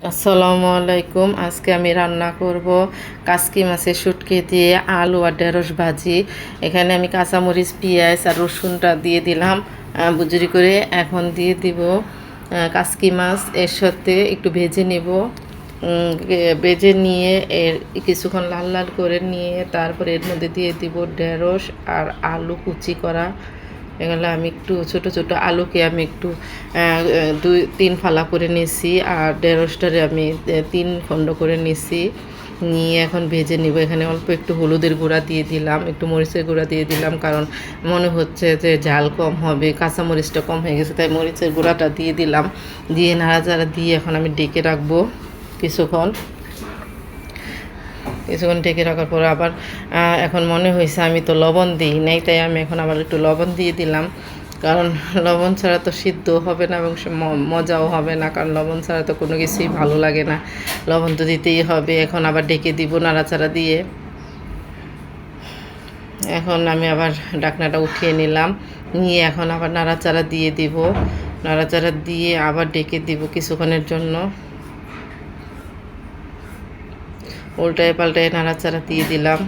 আসসালামু আলাইকুম। আজকে আমি রান্না করব কাসকি মাছের শুটকি দিয়ে আলু আর ঢেঁড়স ভাজি। এখানে আমি কাঁচামরিচ, পেঁয়াজ আর রসুনটা দিয়ে দিলাম বুজুরি করে। এখন দিয়ে দিব কাসকি মাছ, এর সাথে একটু ভেজে নেব। ভেজে নিয়ে এর কিছুক্ষণ লাল লাল করে নিয়ে তারপরে এর মধ্যে দিয়ে দিব ঢেঁড়স আর আলু কুচি করা। এগুলো আমি একটু ছোট ছোট আলুকে আমি একটু 2-3 ফালা করে নিয়েছি, আর ঢেঁড়সটারে আমি 3 খণ্ড করে নিয়েছি। নিয়ে এখন ভেজে নিব। এখানে অল্প একটু হলুদের গুঁড়া দিয়ে দিলাম, একটু মরিচের গুঁড়া দিয়ে দিলাম, কারণ মনে হচ্ছে যে ঝাল কম হবে, কাঁচামরিচটা কম হয়ে গেছে, তাই মরিচের গুঁড়াটা দিয়ে দিলাম। দিয়ে নাড়াচাড়া দিয়ে এখন আমি ডেকে রাখবো কিছুক্ষণ। ঢেকে রাখার পর আবার এখন মনে হয়েছে আমি তো লবণ দিই নাই, তাই আমি এখন আবার একটু লবণ দিয়ে দিলাম, কারণ লবণ ছাড়া তো সিদ্ধ হবে না এবং মজাও হবে না, কারণ লবণ ছাড়া তো কোনো কিছুই ভালো লাগে না, লবণ তো দিতেই হবে। এখন আবার ডেকে দিব নাড়াচাড়া দিয়ে। এখন আমি আবার ঢাকনাটা উঠিয়ে নিলাম, নিয়ে এখন আবার নাড়াচাড়া দিয়ে দিব। নাড়াচাড়া দিয়ে আবার ডেকে দিব কিছুক্ষণের জন্য। উল্টায় পাল্টায় নাড়াচাড়া দিয়ে দিলাম।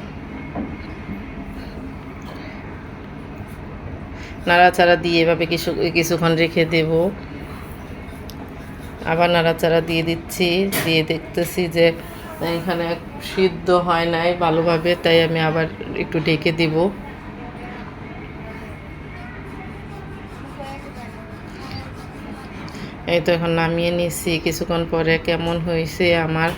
নাড়াচাড়া দিয়ে এভাবে কিছুক্ষণ রেখে দেব। আবার নাড়াচাড়া দিয়ে দিচ্ছি, দিয়ে দেখতেছি যে এখানে সিদ্ধ হয় নাই ভালোভাবে, তাই আমি আবার একটু ঢেকে দিব। এই তো এখন নামিয়ে নিচ্ছি। কিছুক্ষণ পরে কেমন হয়েছে আমার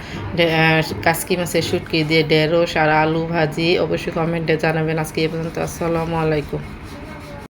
কাসকি মাছের শুটকি দিয়ে ঢেঁড়স আর আলু ভাজি অবশ্যই কমেন্টে জানাবেন। আজকে এই পর্যন্ত। আসসালামু আলাইকুম।